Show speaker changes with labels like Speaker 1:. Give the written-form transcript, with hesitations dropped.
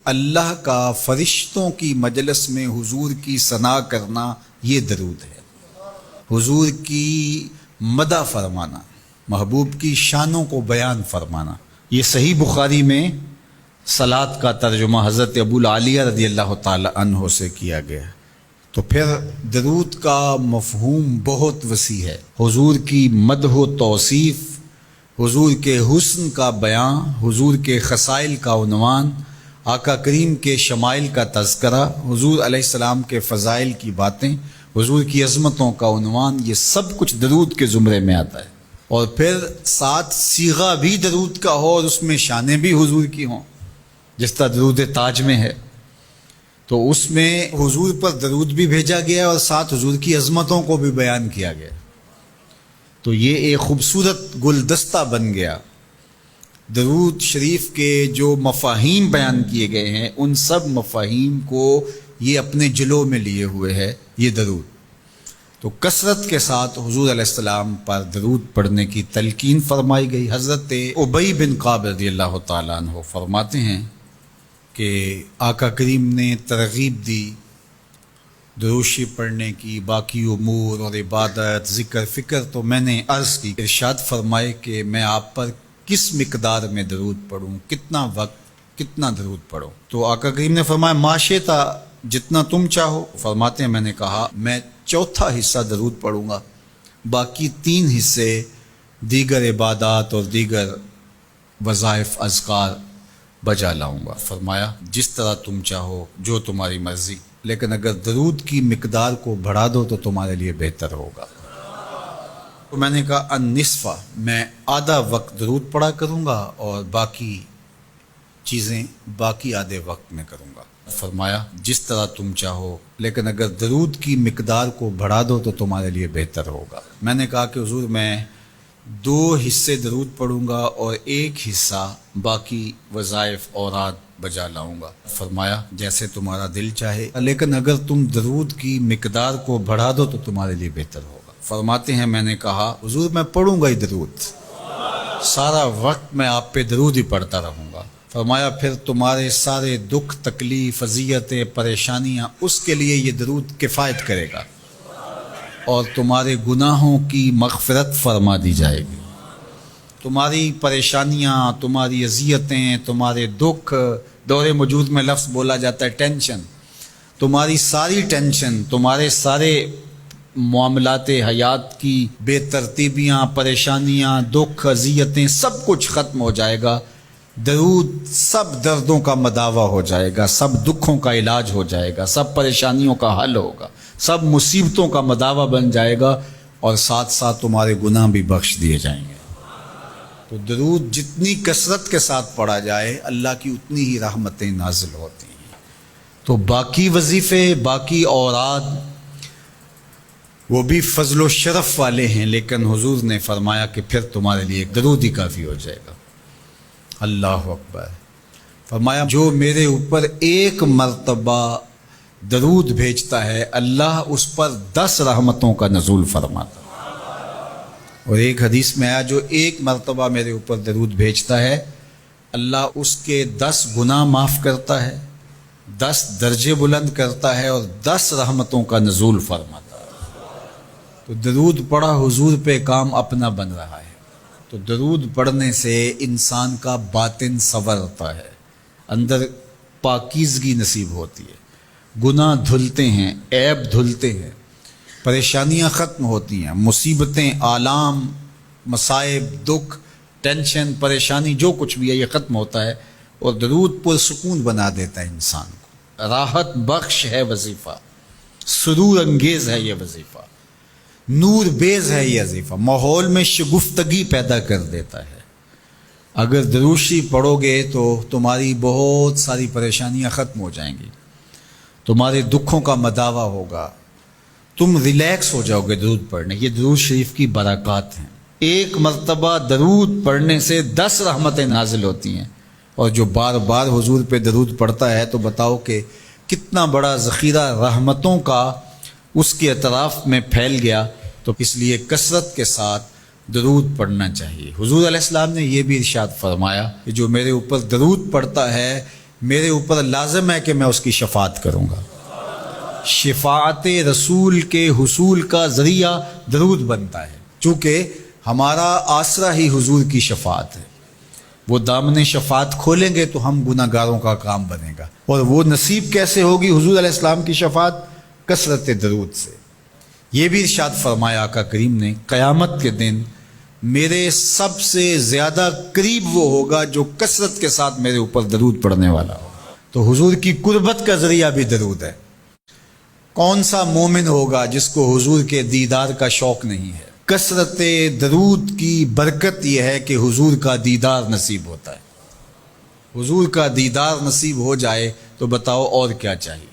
Speaker 1: اللہ کا فرشتوں کی مجلس میں حضور کی ثنا کرنا یہ درود ہے، حضور کی مدح فرمانا، محبوب کی شانوں کو بیان فرمانا۔ یہ صحیح بخاری میں صلاۃ کا ترجمہ حضرت ابو العالیہ رضی اللہ تعالی عنہ سے کیا گیا ہے۔ تو پھر درود کا مفہوم بہت وسیع ہے، حضور کی مدح و توصیف، حضور کے حسن کا بیان، حضور کے خصائل کا عنوان، آقا کریم کے شمائل کا تذکرہ، حضور علیہ السلام کے فضائل کی باتیں، حضور کی عظمتوں کا عنوان، یہ سب کچھ درود کے زمرے میں آتا ہے۔ اور پھر ساتھ صیغہ بھی درود کا ہو اور اس میں شانیں بھی حضور کی ہوں، جس طرح درود تاج میں ہے، تو اس میں حضور پر درود بھی بھیجا گیا اور ساتھ حضور کی عظمتوں کو بھی بیان کیا گیا۔ تو یہ ایک خوبصورت گلدستہ بن گیا۔ درود شریف کے جو مفاہیم بیان کیے گئے ہیں، ان سب مفاہیم کو یہ اپنے جلو میں لیے ہوئے ہے یہ درود۔ تو کثرت کے ساتھ حضور علیہ السلام پر درود پڑھنے کی تلقین فرمائی گئی۔ حضرت ابی بن کعب رضی اللہ تعالیٰ عنہ فرماتے ہیں کہ آقا کریم نے ترغیب دی دروشی پڑھنے کی، باقی امور اور عبادت، ذکر فکر، تو میں نے عرض کی، ارشاد فرمائے کہ میں آپ پر کس مقدار میں درود پڑھوں، کتنا وقت، کتنا درود پڑھوں؟ تو آقا کریم نے فرمایا ماشے تھا، جتنا تم چاہو۔ فرماتے ہیں میں نے کہا میں چوتھا حصہ درود پڑھوں گا، باقی 3 حصے دیگر عبادات اور دیگر وظائف اذکار بجا لاؤں گا۔ فرمایا جس طرح تم چاہو، جو تمہاری مرضی، لیکن اگر درود کی مقدار کو بڑھا دو تو تمہارے لیے بہتر ہوگا۔ تو میں نے کہا النصف، میں آدھا وقت درود پڑھا کروں گا اور باقی چیزیں باقی آدھے وقت میں کروں گا۔ فرمایا جس طرح تم چاہو، لیکن اگر درود کی مقدار کو بڑھا دو تو تمہارے لیے بہتر ہوگا۔ میں نے کہا کہ حضور میں 2 حصے درود پڑھوں گا اور 1 حصہ باقی وظائف اوراد بجا لاؤں گا۔ فرمایا جیسے تمہارا دل چاہے، لیکن اگر تم درود کی مقدار کو بڑھا دو تو تمہارے لیے بہتر ہوگا۔ فرماتے ہیں میں نے کہا حضور میں پڑھوں گا ہی درود، سارا وقت میں آپ پہ درود ہی پڑھتا رہوں گا۔ فرمایا پھر تمہارے سارے دکھ، تکلیف، اذیتیں، پریشانیاں، اس کے لیے یہ درود کفایت کرے گا اور تمہارے گناہوں کی مغفرت فرما دی جائے گی۔ تمہاری پریشانیاں، تمہاری اذیتیں، تمہارے دکھ، دور موجود میں لفظ بولا جاتا ہے ٹینشن، تمہاری ساری ٹینشن، تمہارے سارے معاملات حیات کی بے ترتیبیاں، پریشانیاں، دکھ، اذیتیں، سب کچھ ختم ہو جائے گا۔ درود سب دردوں کا مداوع ہو جائے گا، سب دکھوں کا علاج ہو جائے گا، سب پریشانیوں کا حل ہوگا، سب مصیبتوں کا مداوع بن جائے گا، اور ساتھ ساتھ تمہارے گناہ بھی بخش دیے جائیں گے۔ تو درود جتنی کثرت کے ساتھ پڑھا جائے اللہ کی اتنی ہی رحمتیں نازل ہوتی ہیں۔ تو باقی وظیفے، باقی اوراد، وہ بھی فضل و شرف والے ہیں، لیکن حضور نے فرمایا کہ پھر تمہارے لیے ایک درود ہی کافی ہو جائے گا۔ اللہ اکبر۔ فرمایا جو میرے اوپر 1 مرتبہ درود بھیجتا ہے اللہ اس پر 10 رحمتوں کا نزول فرماتا ہے۔ اور ایک حدیث میں آیا جو 1 مرتبہ میرے اوپر درود بھیجتا ہے اللہ اس کے 10 گناہ معاف کرتا ہے، 10 درجے بلند کرتا ہے اور 10 رحمتوں کا نزول فرماتا ہے۔ تو درود پڑھا حضور پہ کام اپنا بن رہا ہے۔ تو درود پڑھنے سے انسان کا باطن سنورتا ہے، اندر پاکیزگی نصیب ہوتی ہے، گناہ دھلتے ہیں، عیب دھلتے ہیں، پریشانیاں ختم ہوتی ہیں، مصیبتیں، آلام، مصائب، دکھ، ٹینشن، پریشانی، جو کچھ بھی ہے یہ ختم ہوتا ہے، اور درود پرسکون بنا دیتا ہے انسان کو۔ راحت بخش ہے وظیفہ، سرور انگیز ہے یہ وظیفہ، نور بیز ہے یہ وظیفہ، ماحول میں شگفتگی پیدا کر دیتا ہے۔ اگر دروشی پڑھو گے تو تمہاری بہت ساری پریشانیاں ختم ہو جائیں گی، تمہارے دکھوں کا مداوع ہوگا، تم ریلیکس ہو جاؤ گے درود پڑھنے۔ یہ درود شریف کی برکات ہیں۔ 1 مرتبہ درود پڑھنے سے 10 رحمتیں نازل ہوتی ہیں، اور جو بار بار حضور پہ درود پڑھتا ہے تو بتاؤ کہ کتنا بڑا ذخیرہ رحمتوں کا اس کے اطراف میں پھیل گیا۔ تو اس لیے کثرت کے ساتھ درود پڑھنا چاہیے۔ حضور علیہ السلام نے یہ بھی ارشاد فرمایا کہ جو میرے اوپر درود پڑھتا ہے میرے اوپر لازم ہے کہ میں اس کی شفاعت کروں گا۔ شفاعت رسول کے حصول کا ذریعہ درود بنتا ہے، چونکہ ہمارا آسرا ہی حضور کی شفاعت ہے۔ وہ دامن شفاعت کھولیں گے تو ہم گناہ گاروں کا کام بنے گا، اور وہ نصیب کیسے ہوگی حضور علیہ السلام کی شفاعت؟ کثرت درود سے۔ یہ بھی ارشاد فرمایا آقا کریم نے، قیامت کے دن میرے سب سے زیادہ قریب وہ ہوگا جو کثرت کے ساتھ میرے اوپر درود پڑھنے والا ہوگا۔ تو حضور کی قربت کا ذریعہ بھی درود ہے۔ کون سا مومن ہوگا جس کو حضور کے دیدار کا شوق نہیں ہے؟ کثرت درود کی برکت یہ ہے کہ حضور کا دیدار نصیب ہوتا ہے۔ حضور کا دیدار نصیب ہو جائے تو بتاؤ اور کیا چاہیے؟